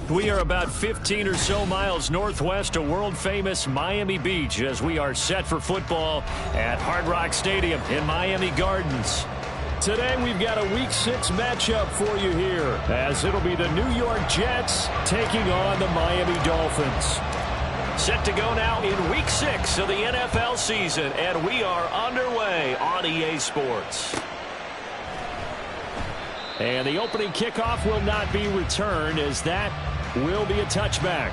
We are about 15 or so miles northwest of world-famous Miami Beach as we are set for football at Hard Rock Stadium in Miami Gardens. Today we've got a Week 6 matchup for you here as it'll be the New York Jets taking on the Miami Dolphins. Set to go now in Week 6 of the NFL season, and we are underway on EA Sports. And the opening kickoff will not be returned as that will be a touchback.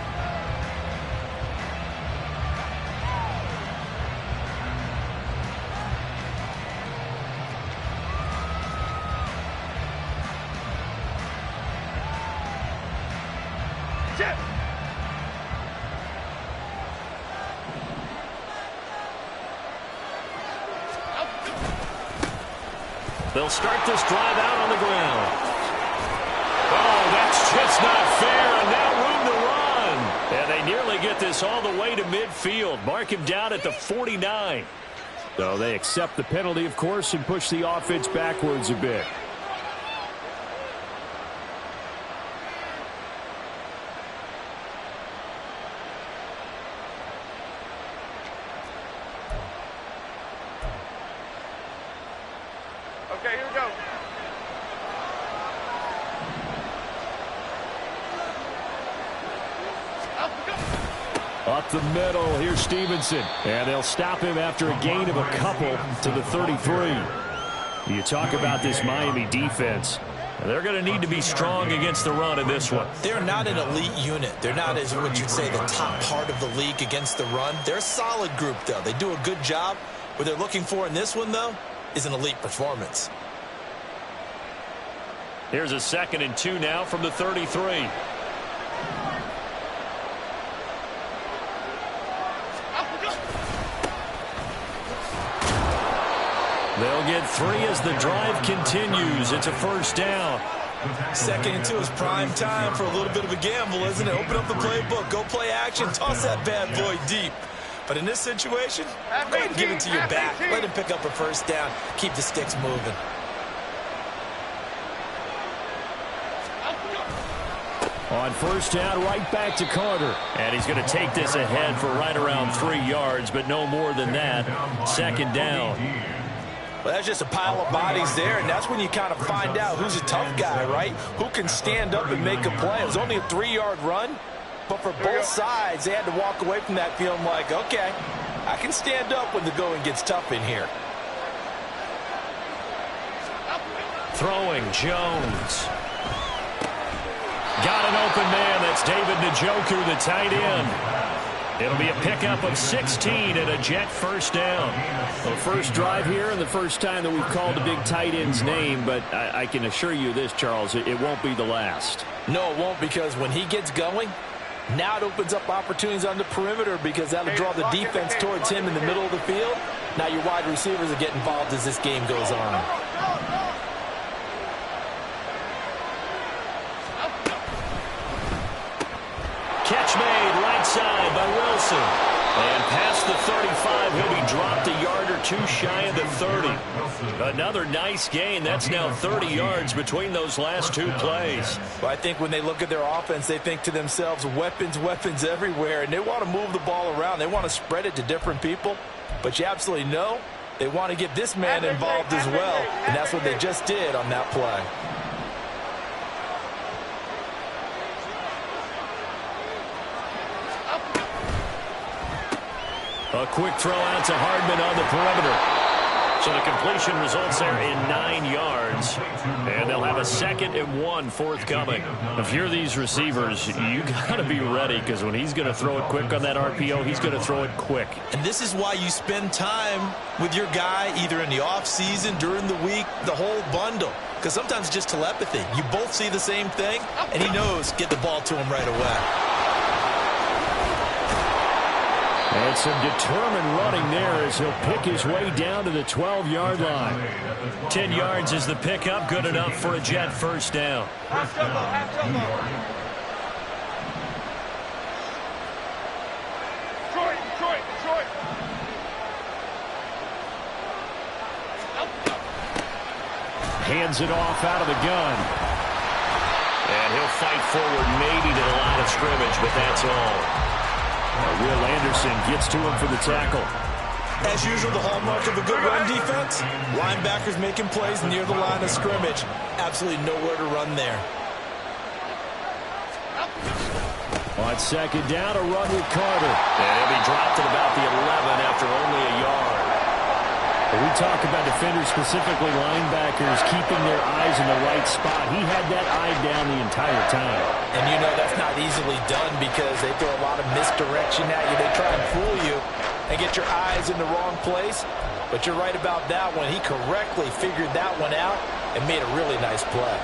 They'll start this drive out on the ground. Oh, that's just not fair, and now room to run. And they nearly get this all the way to midfield. Mark him down at the 49. So they accept the penalty, of course, and push the offense backwards a bit. Okay, here we go. Up the middle, here's Stevenson. And they'll stop him after a gain of a couple to the 33. You talk about this Miami defense. They're going to need to be strong against the run in this one. They're not an elite unit. They're not, as what you'd say, the top part of the league against the run. They're a solid group, though. They do a good job. What they're looking for in this one, though, is an elite performance. Here's a 2nd and 2 now from the 33. They'll get 3 as the drive continues. It's a first down. 2nd and 2 is prime time for a little bit of a gamble, isn't it? Open up the playbook, go play action, toss that bad boy deep. But in this situation, go ahead and give it to your back. Let him pick up a first down. Keep the sticks moving. On first down, right back to Carter. And he's going to take this ahead for right around 3 yards, but no more than that. 2nd down. Well, that's just a pile of bodies there, and that's when you kind of find out who's a tough guy, right? Who can stand up and make a play. It was only a 3-yard run, but for both sides, they had to walk away from that feeling like, okay, I can stand up when the going gets tough in here. Throwing, Jones. Got an open man. That's David Njoku, the tight end. It'll be a pickup of 16 and a Jet first down. Well, first drive here and the first time that we've called a big tight end's name, but I can assure you this, Charles, it won't be the last. No, it won't, because when he gets going, now it opens up opportunities on the perimeter because that'll draw the defense towards him in the middle of the field. Now your wide receivers will get involved as this game goes on. Catch made right side by Wilson. And past the 35, he'll be dropped a yard or 2 shy of the 30. Another nice gain. That's now 30 yards between those last 2 plays. Well, I think when they look at their offense, they think to themselves, weapons, weapons everywhere. And they want to move the ball around. They want to spread it to different people. But you absolutely know they want to get this man involved as well. And that's what they just did on that play. A quick throw out to Hardman on the perimeter. So the completion results there in 9 yards. And they'll have a 2nd and 1 forthcoming. If you're these receivers, you got to be ready, because when he's going to throw it quick on that RPO, he's going to throw it quick. And this is why you spend time with your guy either in the offseason, during the week, the whole bundle. Because sometimes it's just telepathy. You both see the same thing, and he knows get the ball to him right away. And some determined running there as he'll pick his way down to the 12-yard line. 10 yards is the pickup, good enough for a Jet first down. Hands it off out of the gun. And he'll fight forward maybe to the line of scrimmage, but that's all. Will Anderson gets to him for the tackle. As usual, the hallmark of a good run defense, linebackers making plays near the line of scrimmage. Absolutely nowhere to run there. On second down, a run with Carter. And he'll be dropped at about the 11 after only a yard. We talk about defenders, specifically linebackers, keeping their eyes in the right spot. He had that eye down the entire time. And you know that's not easily done because they throw a lot of misdirection at you. They try and fool you and get your eyes in the wrong place. But you're right about that one. He correctly figured that one out and made a really nice play.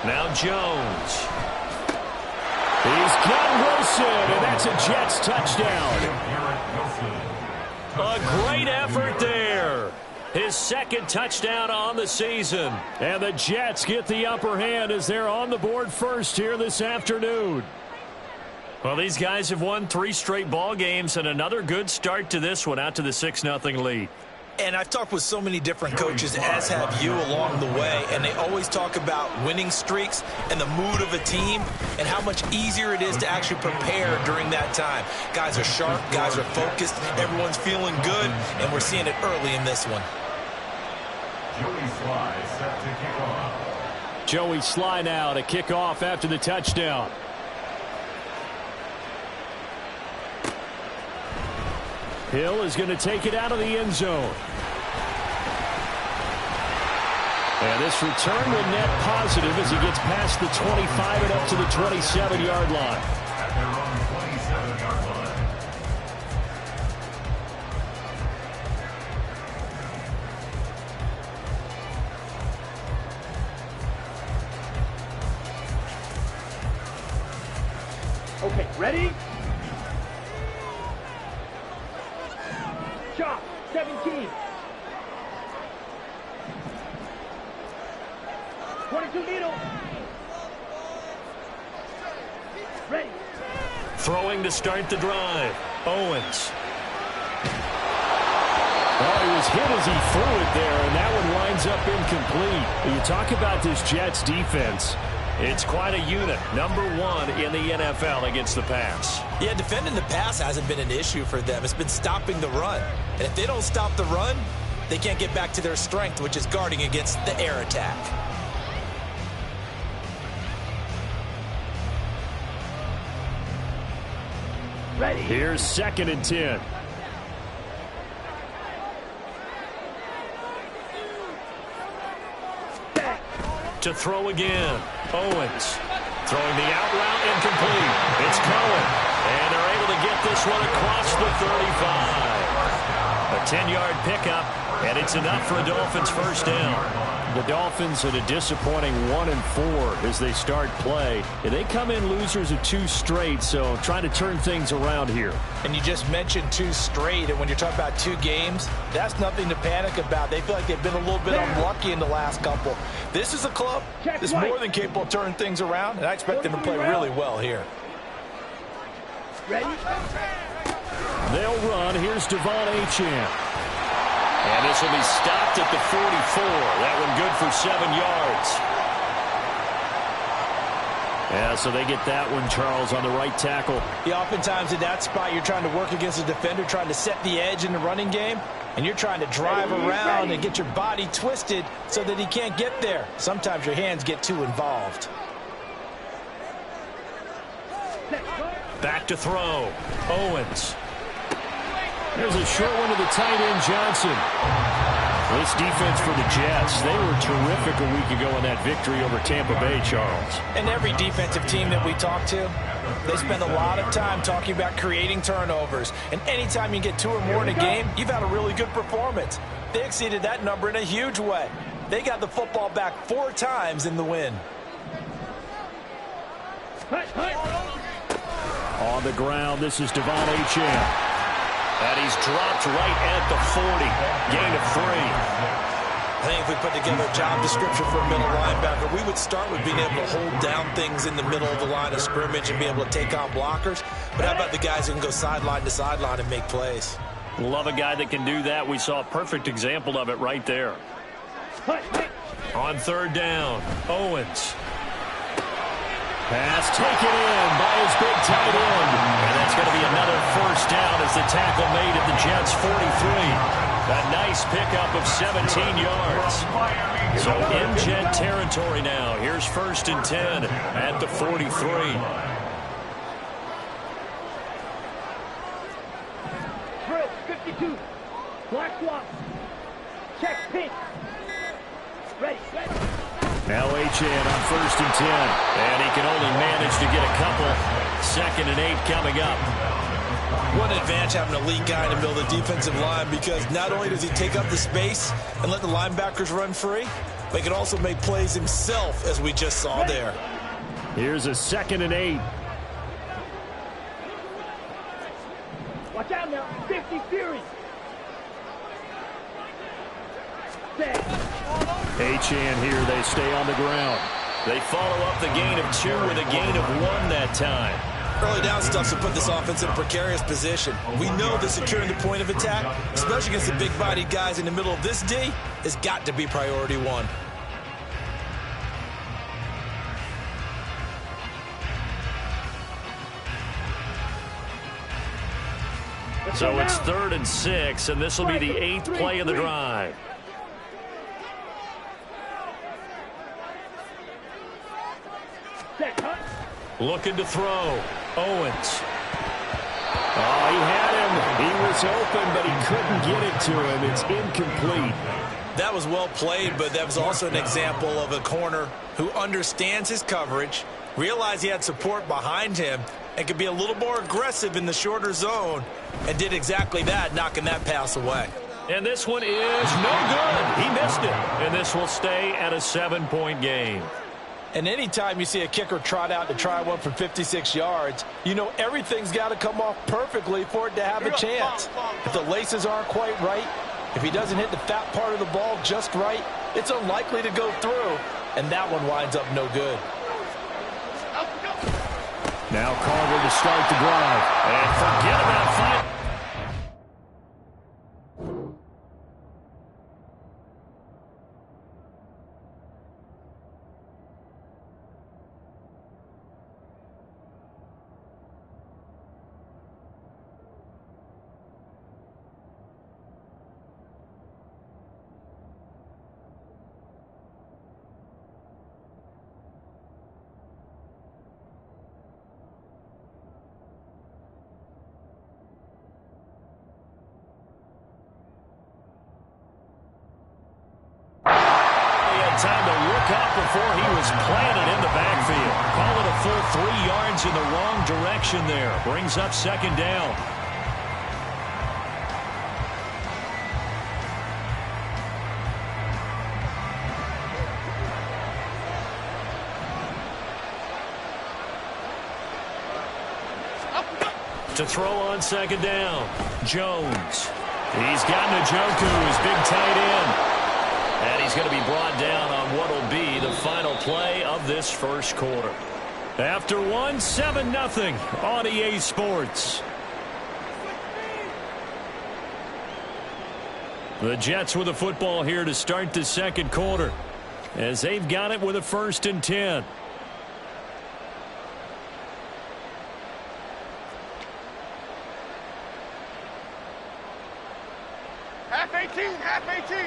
Now Jones. He's got Wilson, and that's a Jets touchdown. A great effort there. His second touchdown on the season. And the Jets get the upper hand as they're on the board first here this afternoon. Well, these guys have won 3 straight ball games, and another good start to this one, out to the 6-0 lead. And I've talked with so many different coaches, as have you, along the way, and they always talk about winning streaks and the mood of a team and how much easier it is to actually prepare during that time. Guys are sharp, guys are focused, everyone's feeling good, and we're seeing it early in this one. Joey Sly now to kick off after the touchdown. Hill is going to take it out of the end zone. And this return will net positive as he gets past the 25 and up to the 27-yard line. Okay, ready? Chop, 17. 22 needle. Ready. Throwing to start the drive. Owens. Oh, he was hit as he threw it there, and that one winds up incomplete. You talk about this Jets defense. It's quite a unit. Number 1 in the NFL against the pass. Yeah, defending the pass hasn't been an issue for them. It's been stopping the run. And if they don't stop the run, they can't get back to their strength, which is guarding against the air attack. Ready. Here's 2nd and 10. To throw again. Owens throwing the out route, incomplete. It's Cohen, and they're able to get this one across the 35. A 10-yard pickup, and it's enough for a Dolphins first down. The Dolphins at a disappointing 1-4 as they start play. And they come in losers of 2 straight, so trying to turn things around here. And you just mentioned 2 straight, and when you're talking about 2 games, that's nothing to panic about. They feel like they've been a little bit unlucky in the last couple. This is a club that's more than capable of turning things around, and I expect them to play really well here. Ready? They'll run. Here's Devon Achane. And this will be stopped at the 44. That one good for 7 yards. Yeah, so they get that one, Charles, on the right tackle. Yeah, oftentimes in that spot, you're trying to work against a defender, trying to set the edge in the running game, and you're trying to drive around and get your body twisted so that he can't get there. Sometimes your hands get too involved. Back to throw. Owens. There's a short one to the tight end, Johnson. This defense for the Jets, they were terrific a week ago in that victory over Tampa Bay, Charles. And every defensive team that we talk to, they spend a lot of time talking about creating turnovers. And anytime you get 2 or more in a game, you've had a really good performance. They exceeded that number in a huge way. They got the football back 4 times in the win. On the ground, this is Devon Achane. And he's dropped right at the 40. Gain of 3. I think if we put together a job description for a middle linebacker, we would start with being able to hold down things in the middle of the line of scrimmage and be able to take on blockers. But how about the guys who can go sideline to sideline and make plays? Love a guy that can do that. We saw a perfect example of it right there. On third down, Owens. Pass taken in by his big tight end. And that's going to be another first down as the tackle made at the Jets' 43. A nice pickup of 17 yards. So in Jet territory now. Here's 1st and 10 at the 43. Drill, 52. Black swap. Check, pink. Ready. Now Achane on 1st and 10. And he can only manage to get a couple. 2nd and 8 coming up. What an advantage having a lead guy in the middle of the defensive line, because not only does he take up the space and let the linebackers run free, but he can also make plays himself, as we just saw there. Here's a 2nd and 8. Watch out now. 50 Fury. Set. Achane here. They stay on the ground. They follow up the gain of 2 with a gain of 1 that time. Early down stuff to put this offense in a precarious position. We know that securing the point of attack, especially against the big-bodied guys in the middle of this D, has got to be priority 1. So it's 3rd and 6, and this will be the 8th play of the drive. Looking to throw. Owens. Oh, he had him. He was open, but he couldn't get it to him. It's incomplete. That was well played, but that was also an example of a corner who understands his coverage, realized he had support behind him, and could be a little more aggressive in the shorter zone, and did exactly that, knocking that pass away. And this one is no good. He missed it. And this will stay at a 7-point game. And anytime you see a kicker trot out to try one from 56 yards, you know everything's got to come off perfectly for it to have a chance. If the laces aren't quite right, if he doesn't hit the fat part of the ball just right, it's unlikely to go through, and that one winds up no good. Now Carver to start the drive. And forget about five. Time to look up before he was planted in the backfield. Call it a full 3 yards in the wrong direction there. Brings up 2nd down. To throw on 2nd down. Jones. He's got Njoku, his big tight end. And he's going to be brought down on what will be the final play of this first quarter. After 7-0 on EA Sports. The Jets with the football here to start the second quarter, as they've got it with a 1st and 10. Half 18.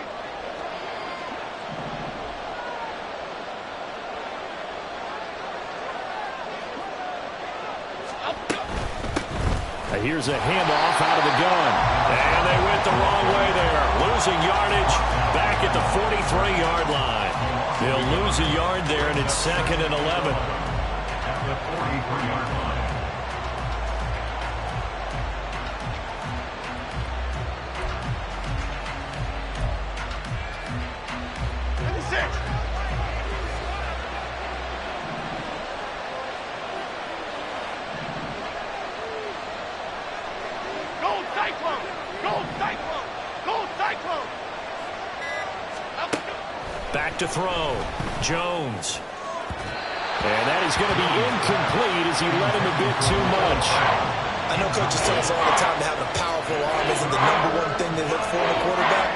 Here's a handoff out of the gun. And they went the wrong way there. Losing yardage back at the 43-yard line. They'll lose a yard there, and it's 2nd and 11. Cyclone! Go Cyclone! Go Cyclone! Back to throw. Jones. And that is going to be incomplete as he led him a bit too much. I know coaches tell us all the time that having a powerful arm isn't the #1 thing they look for in a quarterback.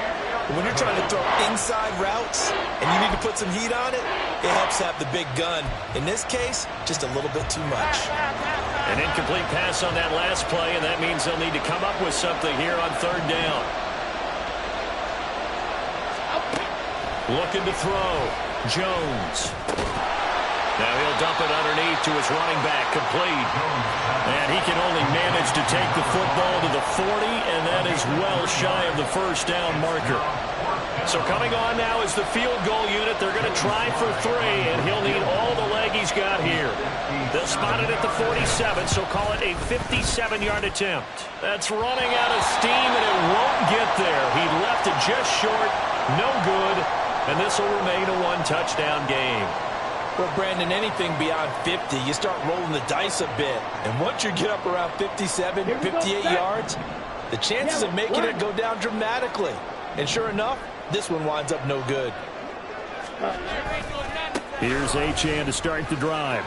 But when you're trying to throw inside routes and you need to put some heat on it, it helps to have the big gun. In this case, just a little bit too much. An incomplete pass on that last play, and that means they'll need to come up with something here on third down. Looking to throw. Jones. Now he'll dump it underneath to his running back, complete. And he can only manage to take the football to the 40, and that is well shy of the first down marker. So coming on now is the field goal unit. They're going to try for 3, and he'll need all the leg he's got here. They'll spot it at the 47, so call it a 57-yard attempt. That's running out of steam, and it won't get there. He left it just short, no good, and this will remain a 1-touchdown game. Well, Brandon, anything beyond 50, you start rolling the dice a bit. And once you get up around 57, 58 yards, the chances of making it go down dramatically. And sure enough, this one winds up no good. Here's Achane to start the drive.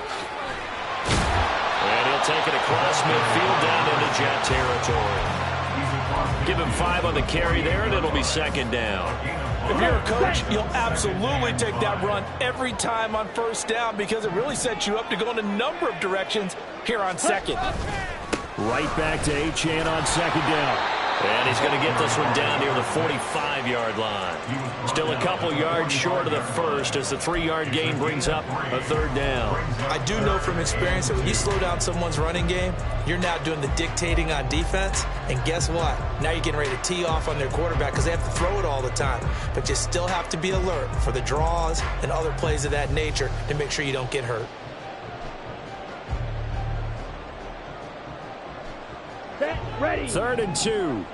And he'll take it across midfield down into jet territory. Give him 5 on the carry there, and it'll be second down. If you're a coach, you'll absolutely take that run every time on first down because it really sets you up to go in a number of directions here on second. Right back to Achane on second down. And he's going to get this one down near the 45-yard line. Still a couple yards short of the first as the 3-yard gain brings up a third down. I do know from experience that when you slow down someone's running game, you're now doing the dictating on defense. And guess what? Now you're getting ready to tee off on their quarterback because they have to throw it all the time. But you still have to be alert for the draws and other plays of that nature to make sure you don't get hurt. Ready. 3rd and 2.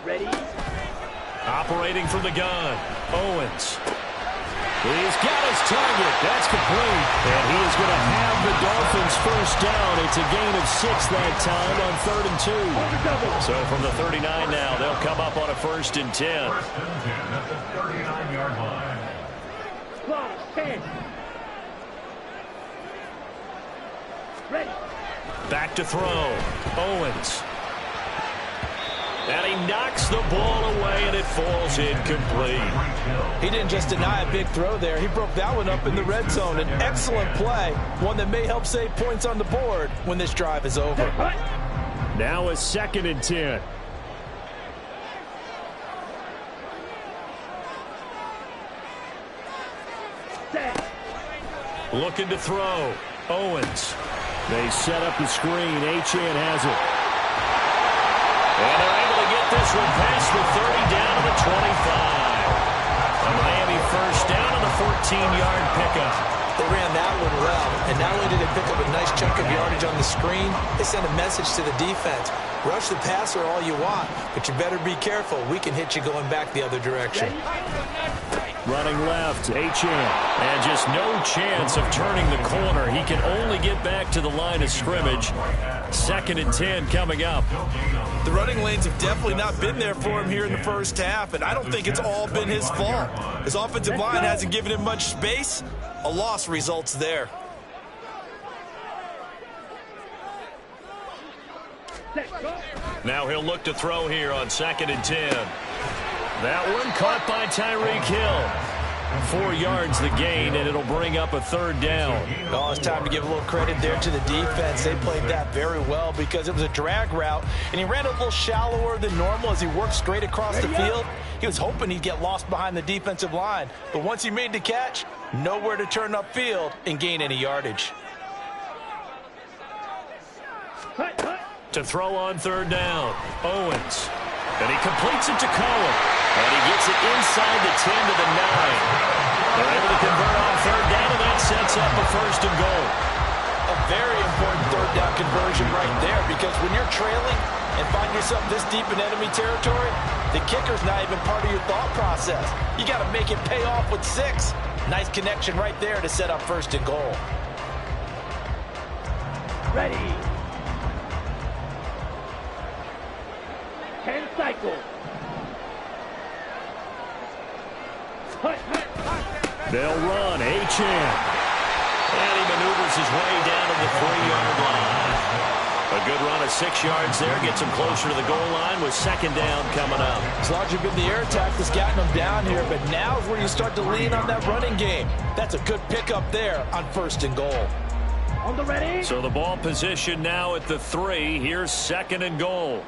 Ready. Operating from the gun. Owens. He's got his target. That's complete. And he is going to have the Dolphins first down. It's a gain of 6 that time on 3rd and 2. So from the 39 now, they'll come up on a 1st and 10. 39-yard line. 10. Ready. Back to throw. Owens. And he knocks the ball away, and it falls incomplete. He didn't just deny a big throw there. He broke that one up in the red zone. An excellent play, one that may help save points on the board when this drive is over. Now a 2nd and 10. Looking to throw. Owens. They set up the screen. Achane has it. And they're able to get this one past the 30 down to the 25. A Miami first down on the 14-yard pickup. They ran that one well, and not only did they pick up a nice chunk of yardage on the screen, they sent a message to the defense. Rush the passer all you want, but you better be careful. We can hit you going back the other direction. Running left, Achane. And just no chance of turning the corner. He can only get back to the line of scrimmage. 2nd and 10 coming up. The running lanes have definitely not been there for him here in the first half, and I don't think it's all been his fault. His offensive line hasn't given him much space. A loss results there. Now he'll look to throw here on 2nd and 10. That one caught by Tyreek Hill. 4 yards the gain, and it'll bring up a 3rd down. Oh, it's time to give a little credit there to the defense. They played that very well because it was a drag route, and he ran a little shallower than normal as he worked straight across the field. He was hoping he'd get lost behind the defensive line, but once he made the catch, nowhere to turn upfield and gain any yardage. To throw on 3rd down, Owens. And he completes it to Cohen. And he gets it inside the 10 to the 9. They're able to convert on 3rd down, and that sets up a 1st and goal. A very important 3rd down conversion right there, because when you're trailing and find yourself this deep in enemy territory, the kicker's not even part of your thought process. You got to make it pay off with 6. Nice connection right there to set up 1st and goal. Ready. 10 cycles. They'll run. H-in. And he maneuvers his way down to the 3-yard line. A good run of 6 yards there. Gets him closer to the goal line with 2nd down coming up. It's largely been the air attack that's gotten him down here, but now is where you start to lean on that running game. That's a good pickup there on 1st and goal. On the ready. So the ball position now at the 3. Here's 2nd and goal.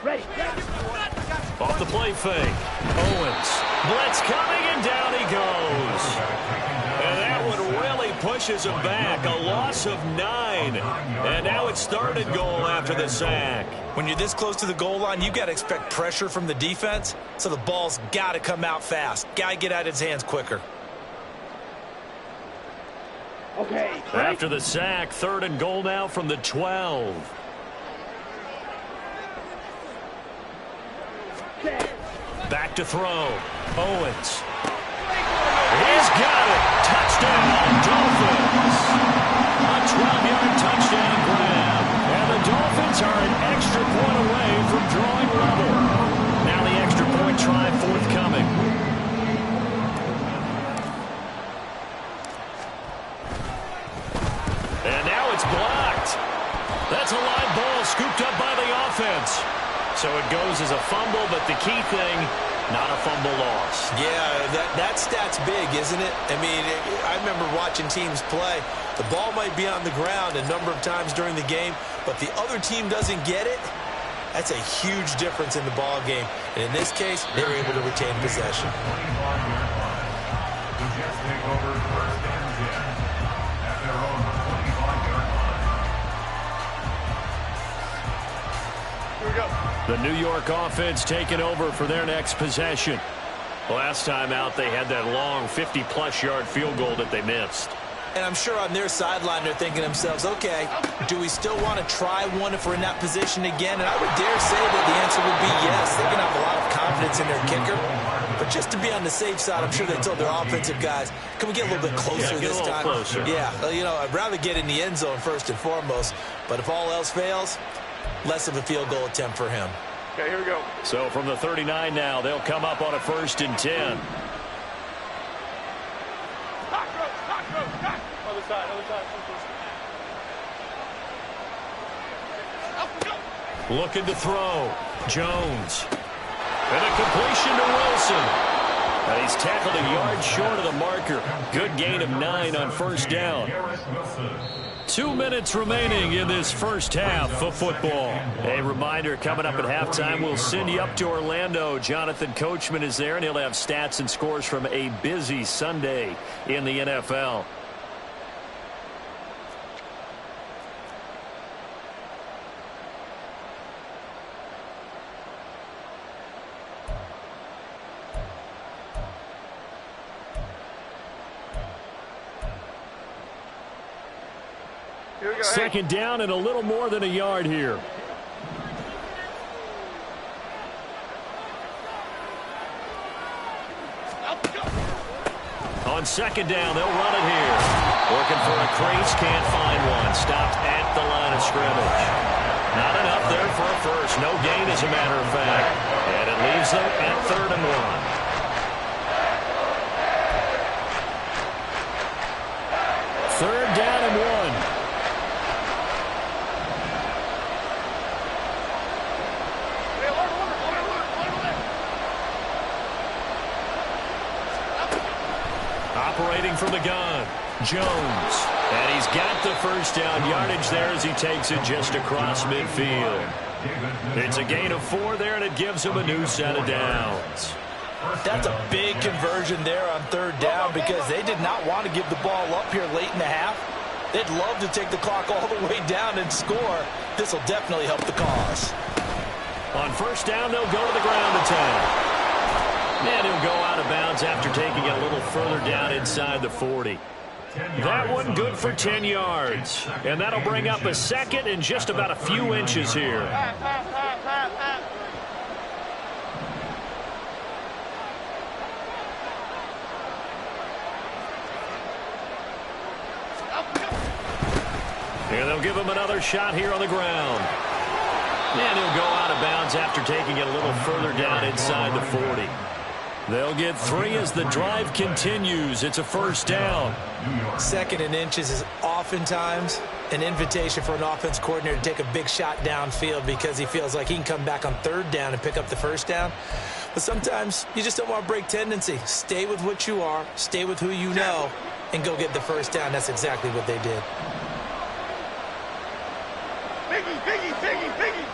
Ready. Off the play fake. Owens. Blitz coming, and down he goes. And that one really pushes him back. A loss of 9. And now it's 3rd and goal after the sack. When you're this close to the goal line, you got to expect pressure from the defense, so the ball's got to come out fast. Got to get out of his hands quicker. Okay. After the sack, 3rd and goal now from the 12. Back to throw. Owens. He's got it. Touchdown, Dolphins. A 12-yard touchdown grab. And the Dolphins are an extra point away from drawing level. Now the extra point try forthcoming. And now it's blocked. That's a live ball scooped up by the offense. So it goes as a fumble, but the key thing, not a fumble loss. Yeah, that stat's big, isn't it? I mean, I remember watching teams play. The ball might be on the ground a number of times during the game, but the other team doesn't get it. That's a huge difference in the ball game. And in this case, they were able to retain possession. The New York offense taking over for their next possession. Last time out, they had that long 50-plus yard field goal that they missed. And I'm sure on their sideline, they're thinking to themselves, okay, do we still want to try one if we're in that position again? And I would dare say that the answer would be yes. They're going to have a lot of confidence in their kicker. But just to be on the safe side, I'm sure they told their offensive guys, can we get a little bit closer this time? Closer. Yeah, you know, I'd rather get in the end zone first and foremost. But if all else fails, less of a field goal attempt for him. Okay, here we go. So from the 39 now, they'll come up on a 1st and 10. Other side. Looking to throw. Jones. And a completion to Wilson. And he's tackled a yard short of the marker. Good gain of 9 on 1st down. 2 minutes remaining in this first half of football. A reminder, coming up at halftime, we'll send you up to Orlando. Jonathan Coachman is there, and he'll have stats and scores from a busy Sunday in the NFL. Second down and a little more than a yard here. On 2nd down, they'll run it here. Looking for a crease, can't find one. Stopped at the line of scrimmage. Not enough there for a first. No gain, as a matter of fact. And it leaves them at 3rd and 1. 3rd down and 1. Operating from the gun, Jones. And he's got the 1st down yardage there as he takes it just across midfield. It's a gain of 4 there, and it gives him a new set of downs. That's a big conversion there on 3rd down because they did not want to give the ball up here late in the half. They'd love to take the clock all the way down and score. This will definitely help the cause. On 1st down, they'll go to the ground attack. And he'll go out of bounds after taking it a little further down inside the 40. That one good for 10 yards. And that'll bring up a 2nd and just about a few inches here. And they'll give him another shot here on the ground. And he'll go out of bounds after taking it a little further down inside the 40. They'll get 3 as the drive continues. It's a first down. 2nd and inches is oftentimes an invitation for an offense coordinator to take a big shot downfield because he feels like he can come back on 3rd down and pick up the first down. But sometimes you just don't want to break tendency. Stay with what you are, stay with who you know, and go get the first down. That's exactly what they did. Biggie, Biggie, Biggie, Biggie.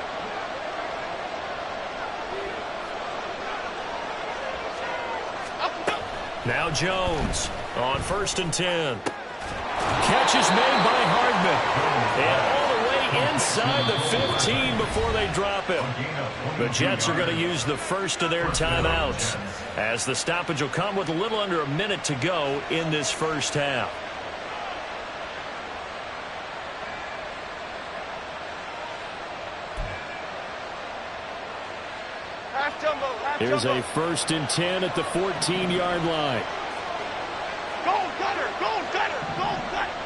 Now Jones on 1st and 10. Catch is made by Hardman. And all the way inside the 15 before they drop him. The Jets are going to use the first of their timeouts, as the stoppage will come with a little under a minute to go in this first half. Here's a 1st and 10 at the 14-yard line. Goal cutter, goal cutter, goal cutter.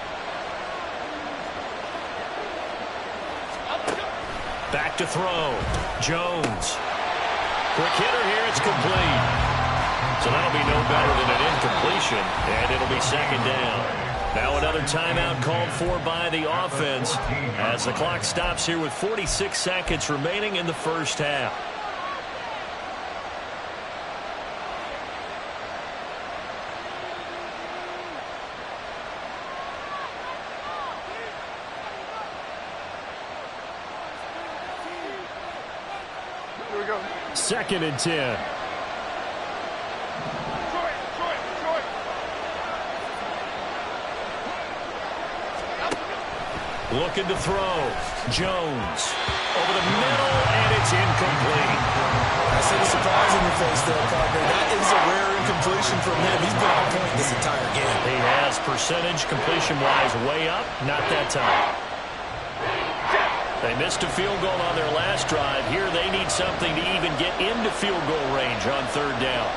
Back to throw. Jones. Quick hitter here. It's complete. So that'll be no better than an incompletion, and it'll be 2nd down. Now another timeout called for by the offense as the clock stops here with 46 seconds remaining in the first half. Here we go. 2nd and 10. Looking to throw. Jones over the middle, and it's incomplete. I see the surprise in your face there, partner. That is a rare incompletion from him. He's been on point this entire game. He has percentage completion-wise way up. Not that time. They missed a field goal on their last drive. Here they need something to even get into field goal range on 3rd down.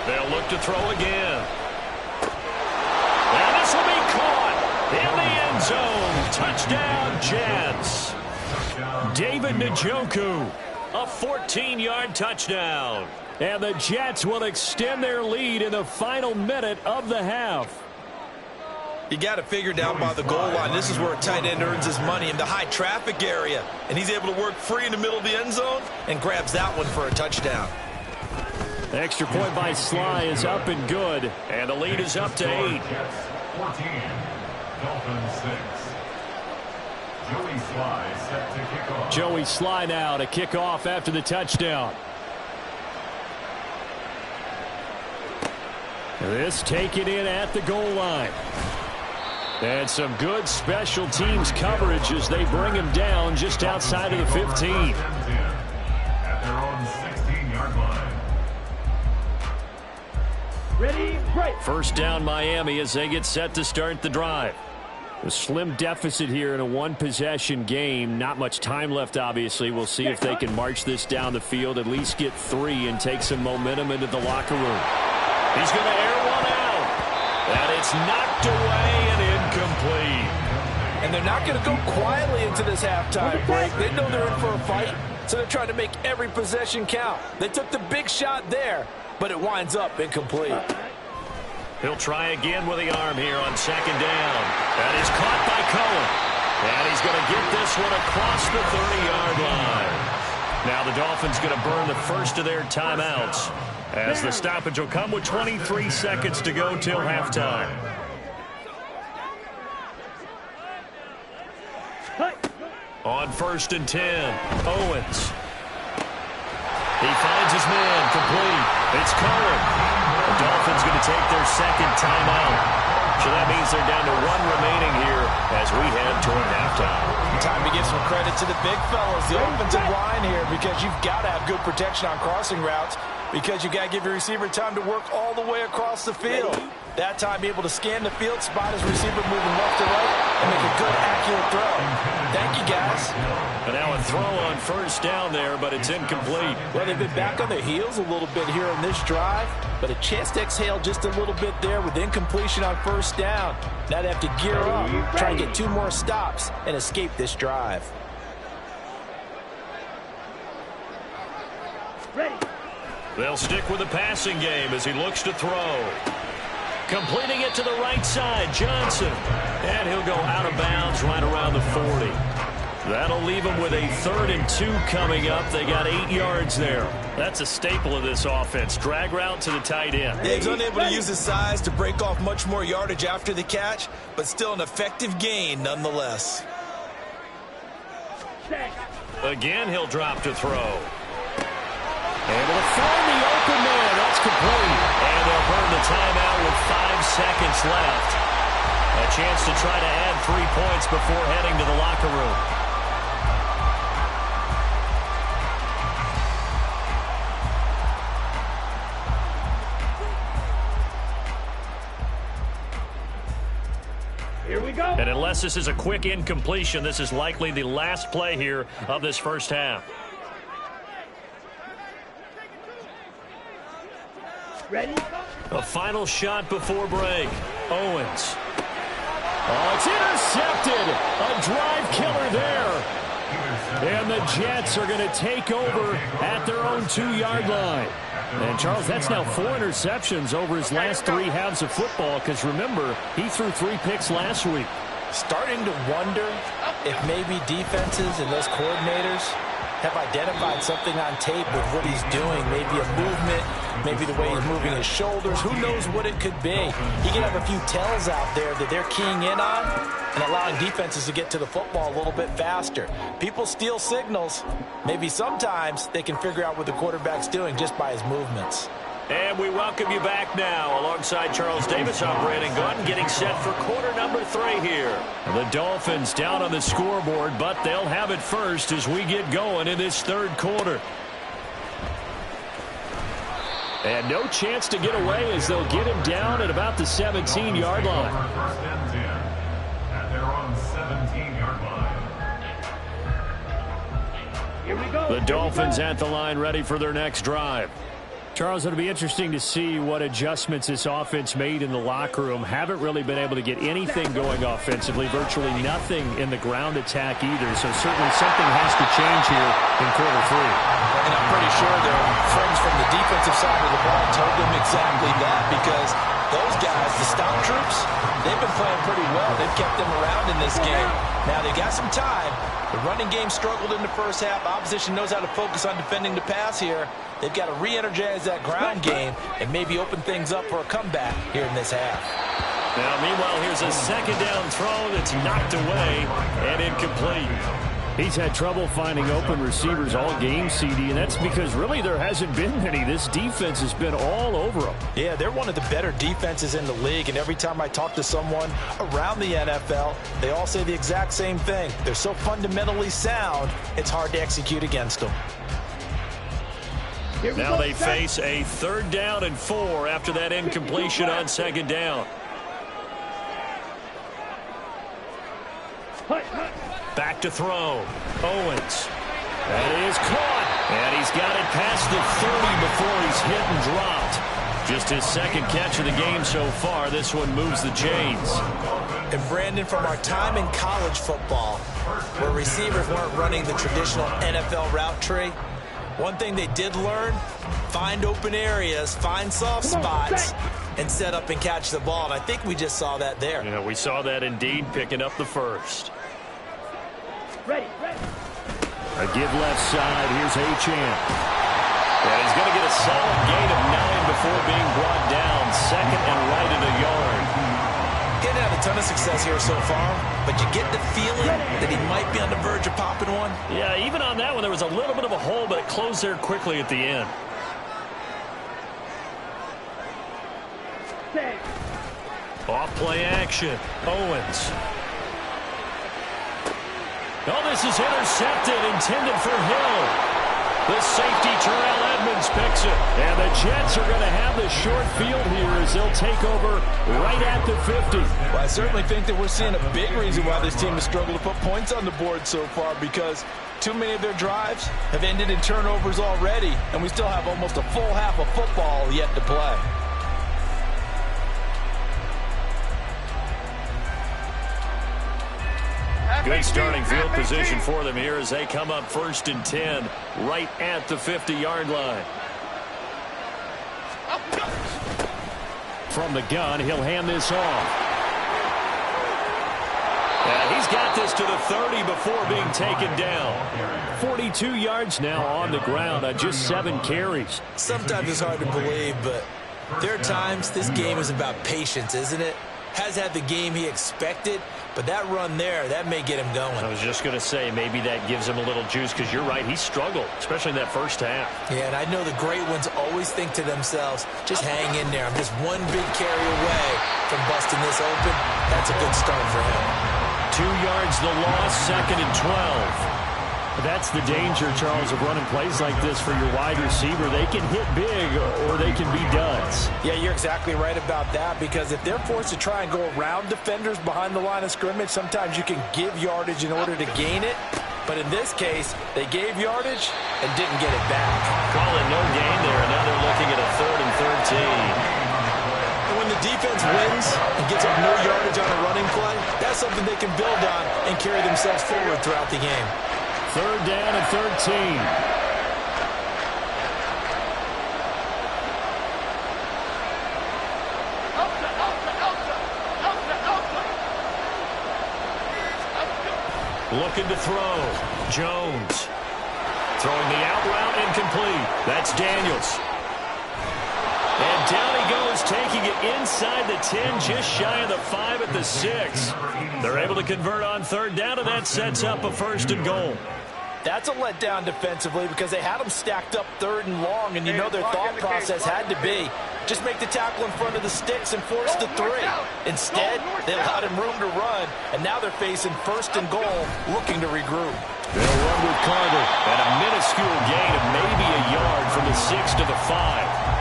They'll look to throw again. And this will be caught in the end zone. Touchdown, Jets. David Njoku, a 14-yard touchdown. And the Jets will extend their lead in the final minute of the half. You got to figure down by the goal line. This is where a tight end earns his money, in the high traffic area. And he's able to work free in the middle of the end zone and grabs that one for a touchdown. Extra point by Sly is up and good. And the lead is up to 8. 14, Dolphins 6. Joey Sly set to kick off. Joey Sly now to kick off after the touchdown. This taken in at the goal line. And some good special teams coverage as they bring him down just outside of the 15. At their own 16-yard line. Ready, break. First down Miami as they get set to start the drive. A slim deficit here in a one-possession game. Not much time left, obviously. We'll see if they can march this down the field, at least get 3 and take some momentum into the locker room. He's going to air one out. And it's knocked away and incomplete. And they're not going to go quietly into this halftime break. They know they're in for a fight, so they're trying to make every possession count. They took the big shot there, but it winds up incomplete. He'll try again with the arm here on 2nd down. That is caught by Cohen. And he's going to get this one across the 30-yard line. Now the Dolphins going to burn the first of their timeouts, as the stoppage will come with 23 seconds to go till halftime. On 1st and 10, Owens. He finds his man, complete. It's Cohen. The Dolphins going to take their 2nd timeout. So that means they're down to 1 remaining here as we head toward halftime. Time to give some credit to the big fellas, the offensive line here, because you've got to have good protection on crossing routes, because you got to give your receiver time to work all the way across the field. That time able to scan the field, spot his receiver moving left to right, and make a good, accurate throw. Thank you, guys. And now a throw on first down there, but it's incomplete. Well, they've been back on their heels a little bit here on this drive, but a chance to exhale just a little bit there with incompletion on first down. Now they have to gear up, try and get 2 more stops, and escape this drive. Ready. They'll stick with the passing game as he looks to throw. Completing it to the right side, Johnson. And he'll go out of bounds right around the 40. That'll leave them with a 3rd and 2 coming up. They got 8 yards there. That's a staple of this offense. Drag route to the tight end. Yeah, he's unable to use his size to break off much more yardage after the catch, but still an effective gain nonetheless. Again, he'll drop to throw. Able to find the open man. That's complete. And they'll burn the timeout with 5 seconds left. A chance to try to add 3 points before heading to the locker room. Here we go. And unless this is a quick incompletion, this is likely the last play here of this first half. Ready? A final shot before break. Owens. Oh, it's intercepted. A drive killer there. And the Jets are going to take over at their own 2-yard line. And, Charles, that's now 4 interceptions over his last 3 halves of football because, remember, he threw 3 picks last week. Starting to wonder if maybe defenses and those coordinators have identified something on tape with what he's doing. Maybe a movement, maybe the way he's moving his shoulders. Who knows what it could be? He can have a few tells out there that they're keying in on and allowing defenses to get to the football a little bit faster. People steal signals. Maybe sometimes they can figure out what the quarterback's doing just by his movements. And we welcome you back now. Alongside Charles Davis, I'm Brandon Gutton, getting set for quarter number 3 here. The Dolphins down on the scoreboard, but they'll have it first as we get going in this 3rd quarter. And no chance to get away as they'll get him down at about the 17-yard line. First and 10 at their own 17-yard line. Here we go. The Dolphins at the line ready for their next drive. Charles, it'll be interesting to see what adjustments this offense made in the locker room. Haven't really been able to get anything going offensively, virtually nothing in the ground attack either. So certainly something has to change here in quarter 3. And I'm pretty sure their friends from the defensive side of the ball told them exactly that, because those guys, the stout troops, they've been playing pretty well. They've kept them around in this game. Now they've got some time. The running game struggled in the first half. Opposition knows how to focus on defending the pass here. They've got to re-energize that ground game and maybe open things up for a comeback here in this half. Now, meanwhile, here's a 2nd down throw that's knocked away and incomplete. He's had trouble finding open receivers all game, CD, and that's because really there hasn't been many. This defense has been all over them. Yeah, they're one of the better defenses in the league, and every time I talk to someone around the NFL, they all say the exact same thing. They're so fundamentally sound, it's hard to execute against them. Now they face a 3rd down and 4 after that incompletion on 2nd down. Back to throw. Owens. That is caught. And he's got it past the 30 before he's hit and dropped. Just his 2nd catch of the game so far. This one moves the chains. And Brandon, from our time in college football, where receivers weren't running the traditional NFL route tree, one thing they did learn, find open areas, find soft spots, and set up and catch the ball. And I think we just saw that there. Yeah, we saw that indeed, picking up the 1st. Ready. A give left side. Here's Achane. And he's going to get a solid gain of 9 before being brought down. 2nd and right at a yard. He didn't have a ton of success here so far, but you get the feeling that he might be on the verge of popping one. Yeah, even on that one, there was a little bit of a hole, but it closed there quickly at the end. Off play action. Owens. Oh, this is intercepted, intended for Hill. The safety, Terrell Edmonds, picks it. And the Jets are going to have the short field here as they'll take over right at the 50. Well, I certainly think that we're seeing a big reason why this team has struggled to put points on the board so far, because too many of their drives have ended in turnovers already, and we still have almost a full half of football yet to play. Good starting field position for them here as they come up 1st and 10 right at the 50-yard line. From the gun, he'll hand this off. And he's got this to the 30 before being taken down. 42 yards now on the ground on just 7 carries. Sometimes it's hard to believe, but there are times this game is about patience, isn't it? Has had the game he expected, but that run there, that may get him going. I was just going to say, maybe that gives him a little juice, because you're right, he struggled, especially in that first half. Yeah, and I know the great ones always think to themselves, just hang in there. I'm just one big carry away from busting this open. That's a good start for him. 2 yards the loss, 2nd and 12. That's the danger, Charles, of running plays like this for your wide receiver. They can hit big or they can be duds. Yeah, you're exactly right about that, because if they're forced to try and go around defenders behind the line of scrimmage, sometimes you can give yardage in order to gain it. But in this case, they gave yardage and didn't get it back. Calling no gain there, and now they're looking at a 3rd and 13. And when the defense wins and gets up no yardage on a running play, that's something they can build on and carry themselves forward throughout the game. 3rd down and 13. Looking to throw. Jones. Throwing the out route, incomplete. That's Daniels. And down he goes, taking it inside the 10, just shy of the 5 at the 6. They're able to convert on 3rd down, and that sets up a 1st and goal. That's a letdown defensively, because they had them stacked up 3rd and long, and you know their thought process had to be just make the tackle in front of the sticks and force the 3. Instead, they allowed him room to run, and now they're facing 1st and goal, looking to regroup. They'll run with Carter, and a minuscule gain of maybe a yard from the 6 to the 5.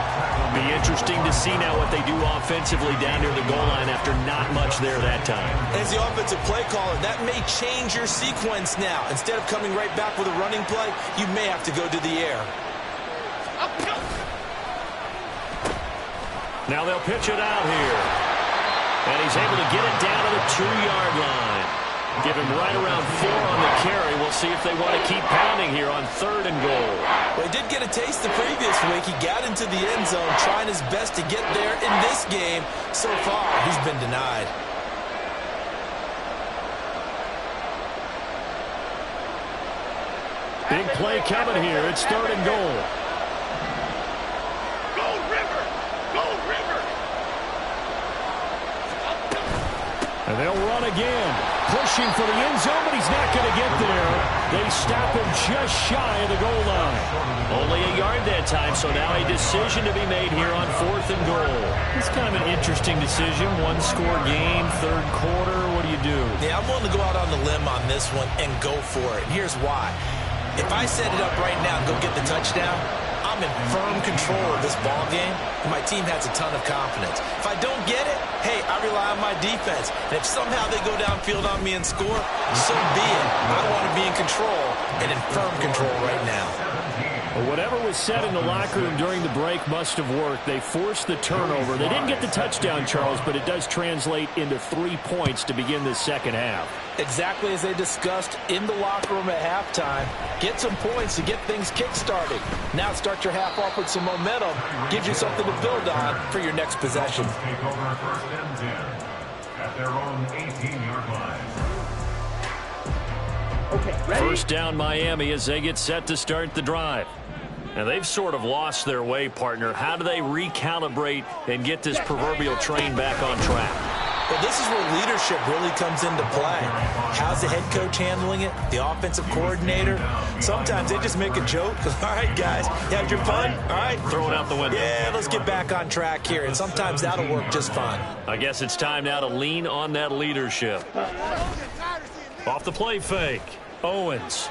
Be interesting to see now what they do offensively down near the goal line after not much there that time. As the offensive play caller, that may change your sequence now. Instead of coming right back with a running play, you may have to go to the air. Now they'll pitch it out here. And he's able to get it down to the 2-yard line. Give him right around 4 on the carry. We'll see if they want to keep pounding here on 3rd and goal. Well, he did get a taste the previous week. He got into the end zone, trying his best to get there in this game. So far, he's been denied. Big play coming here. It's 3rd and goal. Go River! Go River! And they'll run again. Pushing for the end zone, but he's not going to get there. They stop him just shy of the goal line. Only a yard that time, so now a decision to be made here on 4th and goal. It's kind of an interesting decision. 1-score game, 3rd quarter. What do you do? Yeah, I'm willing to go out on the limb on this one and go for it. And here's why. If I set it up right now and go get the touchdown, I'm in firm control of this ball game, and my team has a ton of confidence. If I don't get it, hey, I rely on my defense. And if somehow they go downfield on me and score, so be it. I want to be in control and in firm control right now. Well, whatever was said in the locker room during the break must have worked. They forced the turnover. They didn't get the touchdown, Charles, but it does translate into 3 points to begin the 2nd half. Exactly as they discussed in the locker room at halftime. Get some points to get things kick-started. Now start your half off with some momentum. Gives you something to build on for your next possession. Take over 1st and 10 at their own 18-yard line. Okay, ready? 1st down Miami as they get set to start the drive. And they've sort of lost their way, partner. How do they recalibrate and get this proverbial train back on track? Well, this is where leadership really comes into play. How's the head coach handling it? The offensive coordinator? Sometimes they just make a joke. All right, guys, you had your fun? All right. Throw it out the window. Yeah, let's get back on track here. And sometimes that'll work just fine. I guess it's time now to lean on that leadership. Off the play fake. Owens.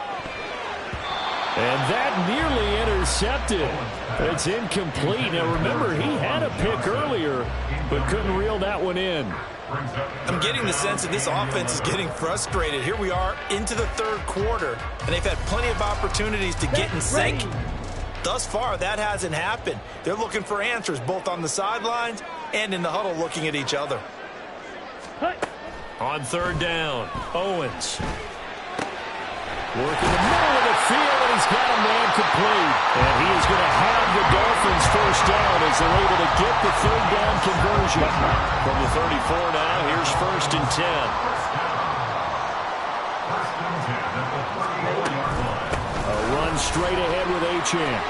And that nearly intercepted. It's incomplete. Now, remember, he had a pick earlier, but couldn't reel that one in. I'm getting the sense that this offense is getting frustrated. Here we are into the third quarter, and they've had plenty of opportunities to get in sync. Thus far, that hasn't happened. They're looking for answers both on the sidelines and in the huddle looking at each other. On third down, Owens. Working the middle of the field, and he's got a man complete. And he is going to have the Dolphins first down as they're able to get the third down conversion. From the 34 now, here's first and 10. A run straight ahead with Achane.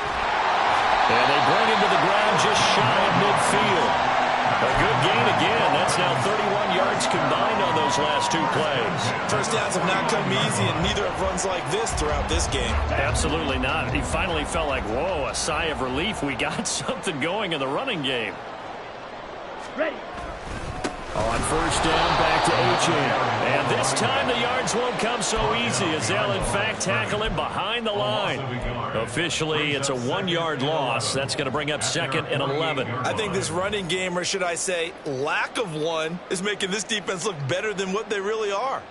And they bring him to the ground just shy of midfield. A good gain again. That's now 31 yards combined on those last two plays. First downs have not come easy, and neither have runs like this throughout this game. Absolutely not. He finally felt like, whoa, a sigh of relief. We got something going in the running game. Ready. On first down, back to Achane. And this time the yards won't come so easy as they'll, in fact, tackle him behind the line. Officially, it's a 1-yard loss. That's going to bring up second and 11. I think this running game, or should I say lack of one, is making this defense look better than what they really are.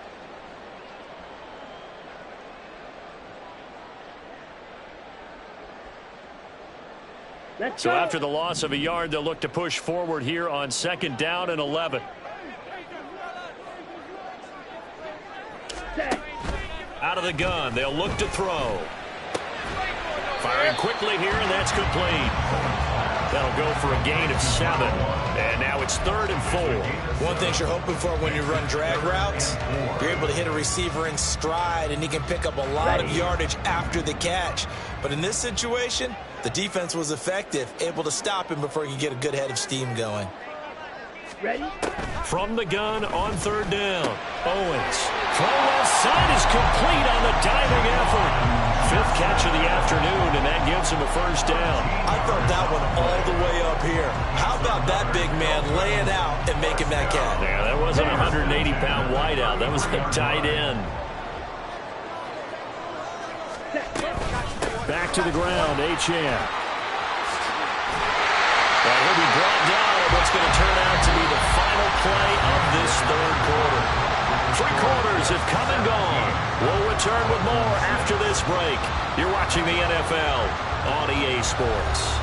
So after the loss of a yard, they'll look to push forward here on second down and 11. Out of the gun, they'll look to throw. Firing quickly here, and that's complete. That'll go for a gain of 7. And now it's third and 4. One thing you're hoping for when you run drag routes, you're able to hit a receiver in stride, and he can pick up a lot of yardage after the catch. But in this situation, the defense was effective, able to stop him before he could get a good head of steam going. Ready? From the gun on third down, Owens. Throw left side is complete on the diving effort. 5th catch of the afternoon, and that gives him a first down. I felt that one all the way up here. How about that big man laying out and making that catch? Yeah, that wasn't a 180-pound wideout. That was a tight end. Back to the ground, Achane. Well, he'll be brought down at what's going to turn out to be the final play of this third quarter. 3 quarters have come and gone. We'll return with more after this break. You're watching the NFL on EA Sports.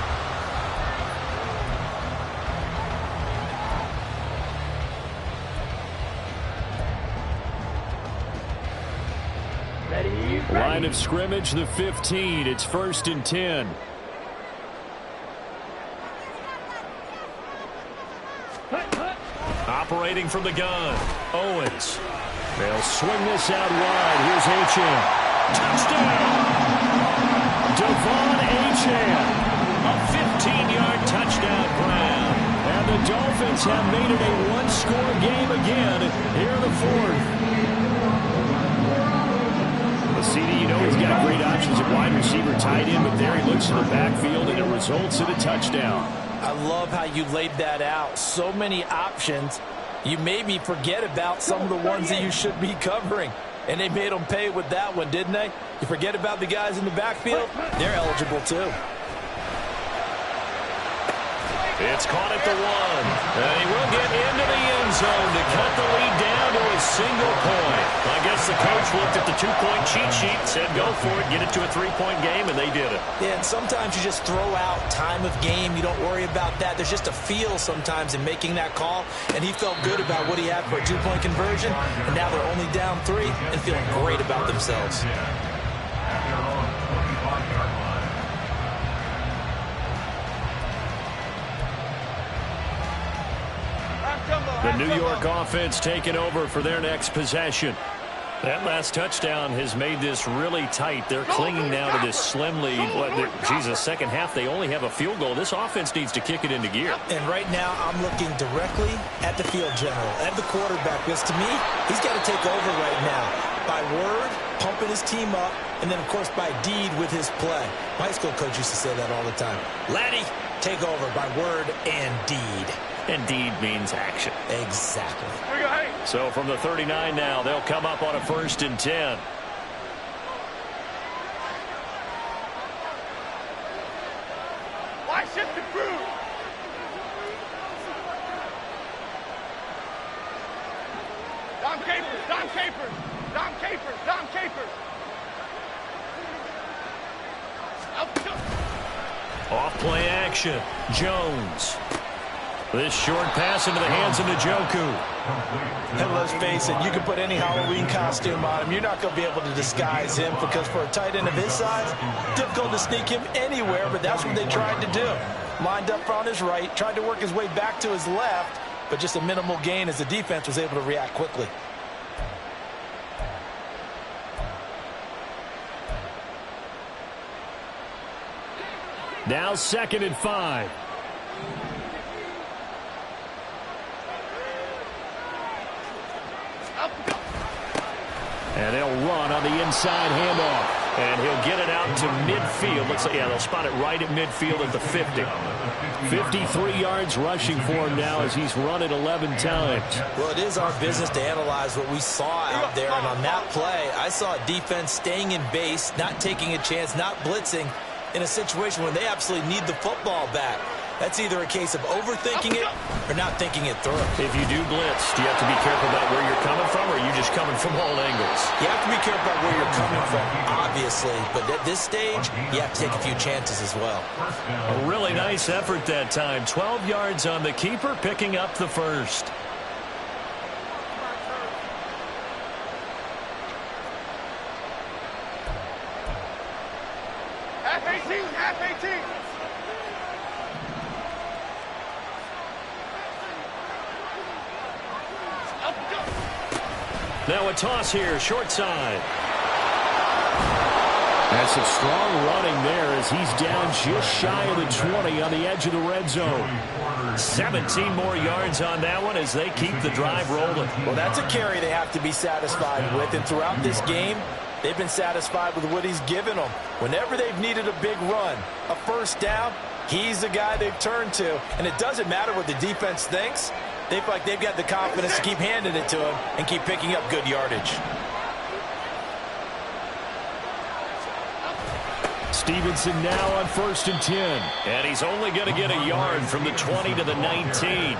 Line of scrimmage, the 15. It's first and 10. Operating from the gun, Owens. They'll swing this out wide. Here's Achane. Touchdown! Devon Achane. A 15-yard touchdown grab. And the Dolphins have made it a one-score game again here in the fourth. CD, you know he's got great options at wide receiver, tight end, but there he looks in the backfield, and it results in a touchdown. I love how you laid that out. So many options. You maybe forget about some of the ones that you should be covering. And they made them pay with that one, didn't they? You forget about the guys in the backfield? They're eligible too. It's caught at the 1. And he will get into the end zone to cut the lead down to a single point. I guess the coach looked at the 2-point cheat sheet, said go for it, get it to a 3-point game, and they did it. Yeah, and sometimes you just throw out time of game. You don't worry about that. There's just a feel sometimes in making that call, and he felt good about what he had for a 2-point conversion, and now they're only down 3 and feeling great about themselves. The New York offense taking over for their next possession. That last touchdown has made this really tight. They're clinging now to this slim lead. Jesus, second half, they only have a field goal. This offense needs to kick it into gear. And right now, I'm looking directly at the field general, at the quarterback, because to me, he's got to take over right now. By word, pumping his team up, and then, of course, by deed with his play. My high school coach used to say that all the time. Laddie, take over by word and deed. And deed means action. Exactly. So from the 39 now, they'll come up on a first and 10. shift and groove. Dom Capers, Dom Capers, Dom Capers, Dom Capers. Off play action. Jones. This short pass into the hands of Njoku. And let's face it, you can put any Halloween costume on him. You're not going to be able to disguise him because for a tight end of his size, difficult to sneak him anywhere, but that's what they tried to do. Lined up on his right, tried to work his way back to his left, but just a minimal gain as the defense was able to react quickly. Now 2nd and 5. And they'll run on the inside handoff. And he'll get it out to midfield. Looks like, yeah, they'll spot it right at midfield at the 50. 53 yards rushing for him now as he's run it 11 times. Well, it is our business to analyze what we saw out there. And on that play, I saw a defense staying in base, not taking a chance, not blitzing in a situation where they absolutely need the football back. That's either a case of overthinking it or not thinking it through. If you do blitz, do you have to be careful about where you're coming from, or are you just coming from all angles? You have to be careful about where you're coming from, obviously. But at this stage, you have to take a few chances as well. A really nice effort that time. 12 yards on the keeper, picking up the first. Half 18, half 18. Now a toss here, short side. That's some strong running there as he's down just shy of the 20 on the edge of the red zone. 17 more yards on that one as they keep the drive rolling. Well, that's a carry they have to be satisfied with, and throughout this game, they've been satisfied with what he's given them. Whenever they've needed a big run, a first down, he's the guy they've turned to. And it doesn't matter what the defense thinks. They feel like they've got the confidence to keep handing it to him and keep picking up good yardage. Stevenson now on 1st and 10. And he's only going to get a yard from the 20 to the 19.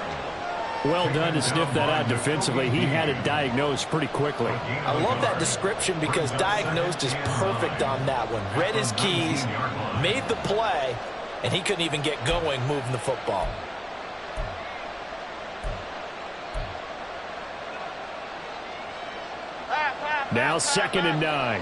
Well done to sniff that out defensively. He had it diagnosed pretty quickly. I love that description because diagnosed is perfect on that one. Read his keys, made the play, and he couldn't even get going moving the football. Now 2nd and 9.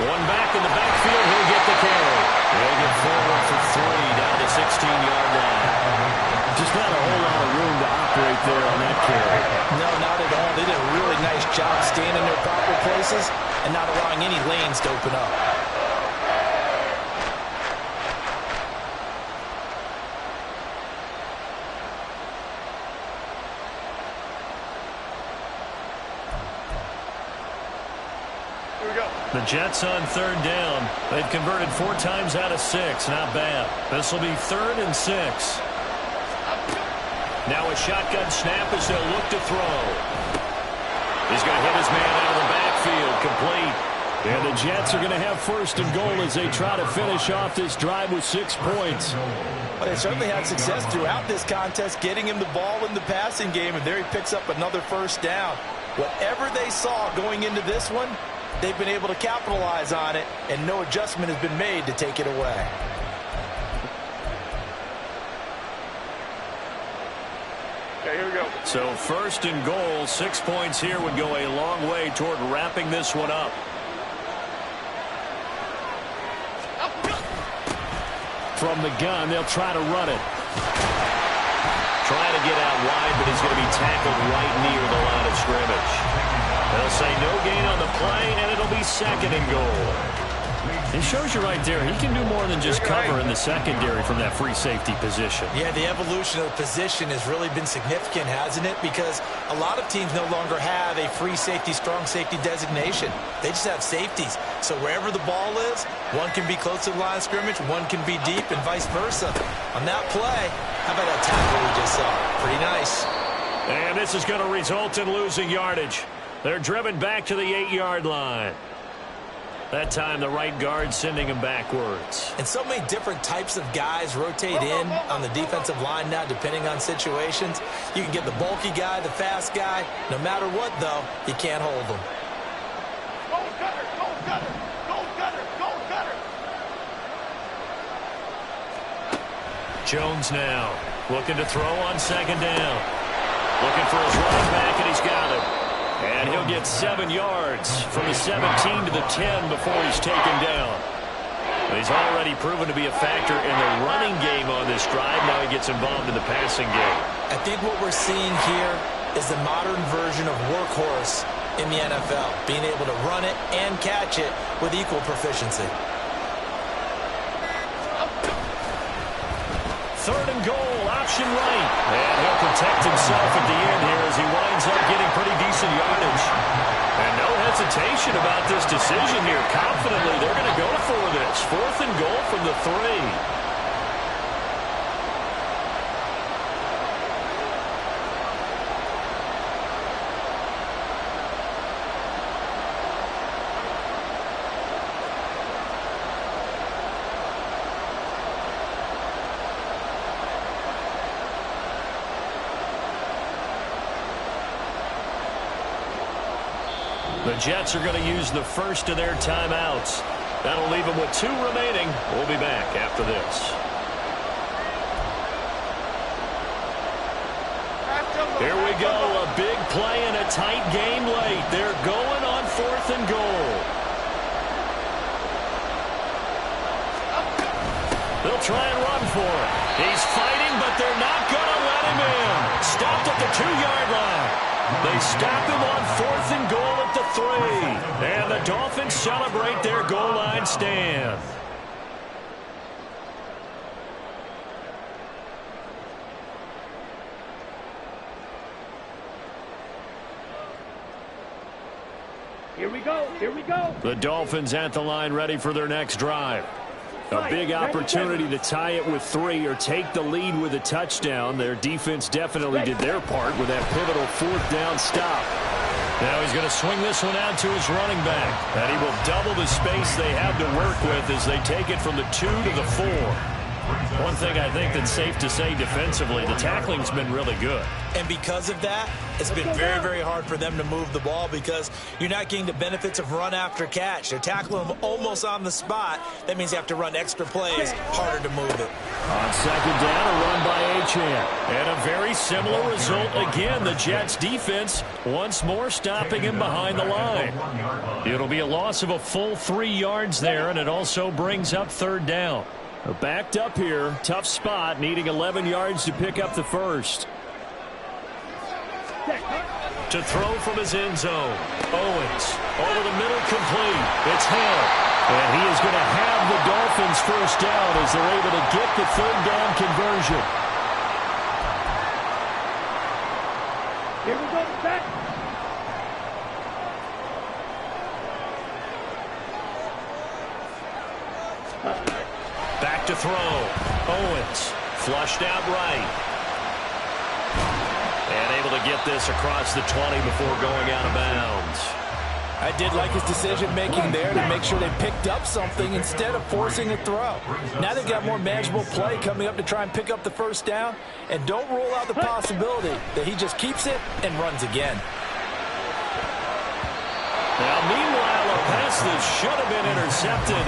One back in the backfield, he'll get the carry. They'll get forward for 3 down to 16-yard line. Just not a whole lot of room to operate there on that carry. No, not at all. They did a really nice job staying in their proper places and not allowing any lanes to open up. The Jets on 3rd down. They've converted 4 times out of 6. Not bad. This will be 3rd and 6. Now a shotgun snap as they'll look to throw. He's going to hit his man out of the backfield. Complete. And the Jets are going to have 1st and goal as they try to finish off this drive with 6 points. Well, they certainly had success throughout this contest, getting him the ball in the passing game, and there he picks up another 1st down. Whatever they saw going into this one, they've been able to capitalize on it, and no adjustment has been made to take it away. Okay, here we go. So 1st and goal, 6 points here would go a long way toward wrapping this one up. From the gun, they'll try to run it. Trying to get out wide, but he's going to be tackled right near the line of scrimmage. They'll say no gain on the play, and it'll be 2nd and goal. It shows you right there, he can do more than just cover in the secondary from that free safety position. Yeah, the evolution of the position has really been significant, hasn't it? Because a lot of teams no longer have a free safety, strong safety designation. They just have safeties. So wherever the ball is, one can be close to the line of scrimmage, one can be deep, and vice versa. On that play, how about that tackle we just saw? Pretty nice. And this is going to result in losing yardage. They're driven back to the 8-yard line. That time, the right guard sending him backwards. And so many different types of guys rotate in on the defensive line now, depending on situations. You can get the bulky guy, the fast guy. No matter what, though, you can't hold them. Go gutter, go gutter, go gutter, go gutter. Jones now looking to throw on second down. Looking for his running back, and he's got him. And he'll get 7 yards from the 17 to the 10 before he's taken down. He's already proven to be a factor in the running game on this drive. Now he gets involved in the passing game. I think what we're seeing here is the modern version of workhorse in the NFL, being able to run it and catch it with equal proficiency. 3rd and goal, option right. And he'll protect himself at the end here as he winds up getting pretty decent yardage. And no hesitation about this decision here. Confidently, they're going to go for this. 4th and goal from the 3. The Jets are going to use the first of their timeouts. That'll leave them with 2 remaining. We'll be back after this. Here we go. A big play and a tight game late. They're going on 4th and goal. They'll try and run for it. He's fighting, but they're not going to let him in. Stopped at the 2-yard line. They stop him on 4th and goal at the 3. And the Dolphins celebrate their goal line stand. Here we go, here we go. The Dolphins at the line ready for their next drive. A big opportunity to tie it with 3 or take the lead with a touchdown. Their defense definitely did their part with that pivotal 4th down stop. Now he's going to swing this one out to his running back. And he will double the space they have to work with as they take it from the 2 to the 4. One thing I think that's safe to say defensively, the tackling's been really good. And because of that, it's been very, very hard for them to move the ball because you're not getting the benefits of run after catch. They're tackling them almost on the spot. That means you have to run extra plays, harder to move it. On second down, a run by Achane. And a very similar result again. The Jets defense once more stopping him behind the line. It'll be a loss of a full 3 yards there, and it also brings up 3rd down. They're backed up here. Tough spot, needing 11 yards to pick up the first. To throw from his end zone. Owens over the middle, complete. It's Hill. And he is going to have the Dolphins first down as they're able to get the 3rd down conversion. Here we go, back. Back to throw. Owens flushed out right. And able to get this across the 20 before going out of bounds. I did like his decision-making there to make sure they picked up something instead of forcing a throw. Now they've got more manageable play coming up to try and pick up the first down. And don't rule out the possibility that he just keeps it and runs again. Now, meanwhile, a pass that should have been intercepted,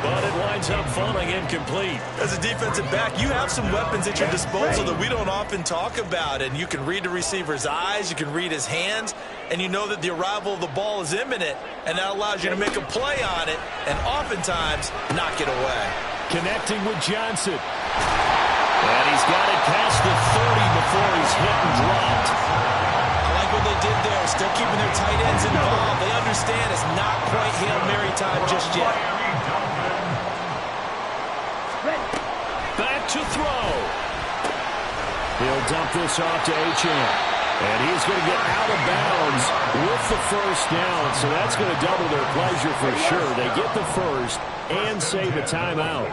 but it winds up falling incomplete. As a defensive back, you have some weapons at your disposal that we don't often talk about. And you can read the receiver's eyes, you can read his hands, and you know that the arrival of the ball is imminent, and that allows you to make a play on it and oftentimes knock it away. Connecting with Johnson. And he's got it past the 30 before he's hit and dropped. What they did there, still keeping their tight ends involved. They understand it's not quite Hail Mary time just yet. Back to throw. He'll dump this off to Achane. And he's going to get out of bounds with the first down. So that's going to double their pleasure for sure. They get the first and save a timeout.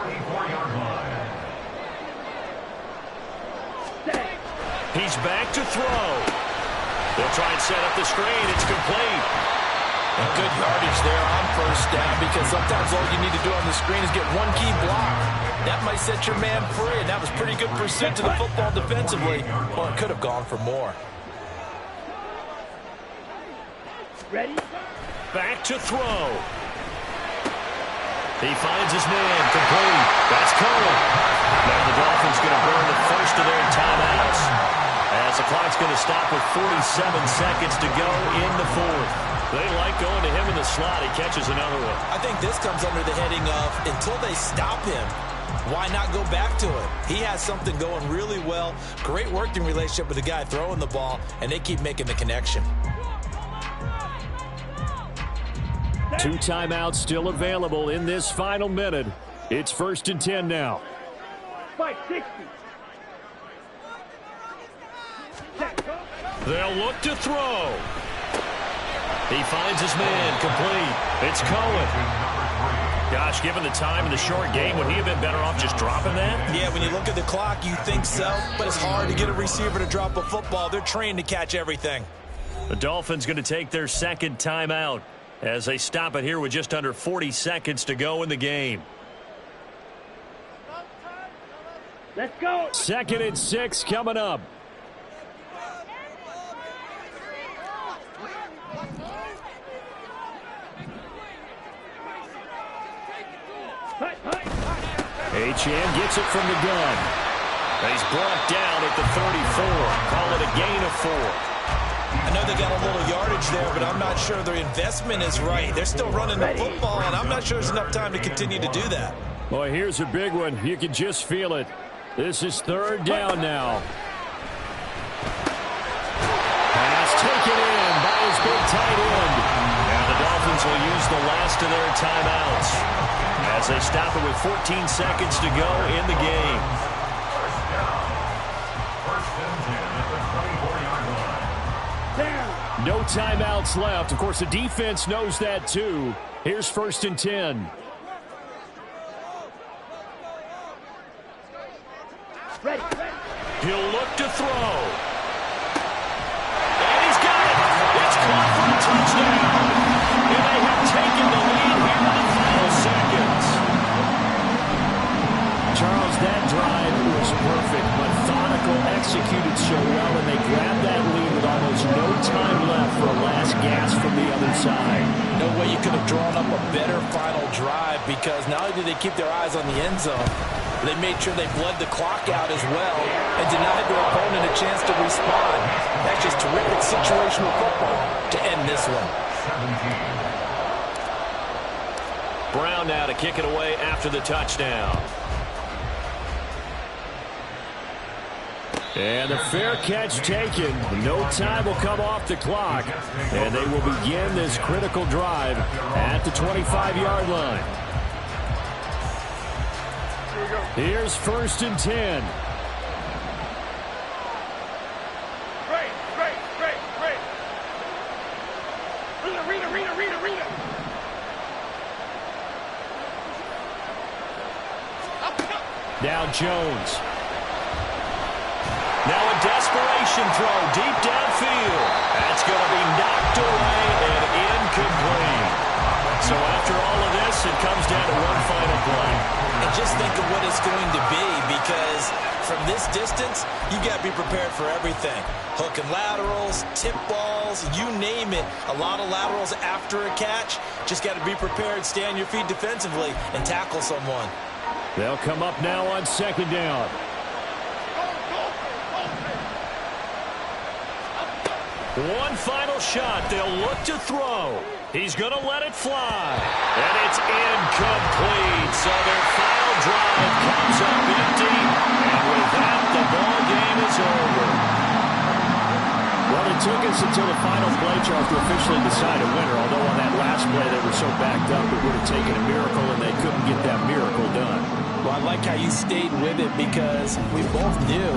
He's back to throw. They'll try and set up the screen. It's complete. And good yardage there on first down, because sometimes all you need to do on the screen is get one key block. That might set your man free, and that was pretty good pursuit to the football defensively. Well, it could have gone for more. Ready? Back to throw. He finds his man, complete. That's Cohen. Now the Dolphins going to burn the first of their timeouts, as the clock's going to stop with 47 seconds to go in the fourth. They like going to him in the slot. He catches another one. I think this comes under the heading of, until they stop him, why not go back to it? He has something going really well. Great working relationship with the guy throwing the ball, and they keep making the connection. 2 timeouts still available in this final minute. It's 1st and 10 now. 560. They'll look to throw. He finds his man, complete. It's Cohen. Gosh, given the time in the short game, would he have been better off just dropping that? Yeah, when you look at the clock, you think so, but it's hard to get a receiver to drop a football. They're trained to catch everything. The Dolphins going to take their second timeout as they stop it here with just under 40 seconds to go in the game. Let's go. 2nd and 6 coming up. Achane gets it from the gun. He's brought down at the 34. Call it a gain of 4. I know they got a little yardage there, but I'm not sure their investment is right. They're still running the football, and I'm not sure there's enough time to continue to do that. Boy, here's a big one. You can just feel it. This is 3rd down now. Pass taken in by his big tight end. Now the Dolphins will use the last of their timeouts as they stop it with 14 seconds to go in the game. No timeouts left. Of course, the defense knows that too. Here's 1st and 10. Ready. He'll look to throw. And he's got it. It's caught for a touchdown. And they have taken the lead here in the final seconds. Charles, that drive was perfect. Methodical, executed so well, and they grabbed that lead with almost no time left for a last gasp from the other side. No way you could have drawn up a better final drive, because not only did they keep their eyes on the end zone, they made sure they bled the clock out as well and denied their opponent a chance to respond. That's just terrific situational football to end this one. Brown now to kick it away after the touchdown. And the fair catch taken. No time will come off the clock. And they will begin this critical drive at the 25-yard line. Here's 1st and 10. Great. Read it. Now Jones. Now a desperation throw deep downfield. That's going to be knocked away and incomplete. So after all of this, it comes down to one final play. And just think of what it's going to be, because from this distance, you got to be prepared for everything. Hook and laterals, tip balls, you name it. A lot of laterals after a catch. Just got to be prepared, stay on your feet defensively, and tackle someone. They'll come up now on 2nd down. One final shot. They'll look to throw. He's going to let it fly. And it's incomplete. So their final drive comes up empty. And with that, the ball game is over. Well, it took us until the final play, Charles, to officially decide a winner. Although on that last play, they were so backed up, it would have taken a miracle, and they couldn't get that miracle done. Well, I like how you stayed with it, because we both knew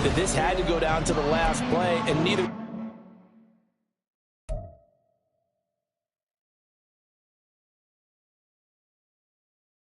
that this had to go down to the last play, and neither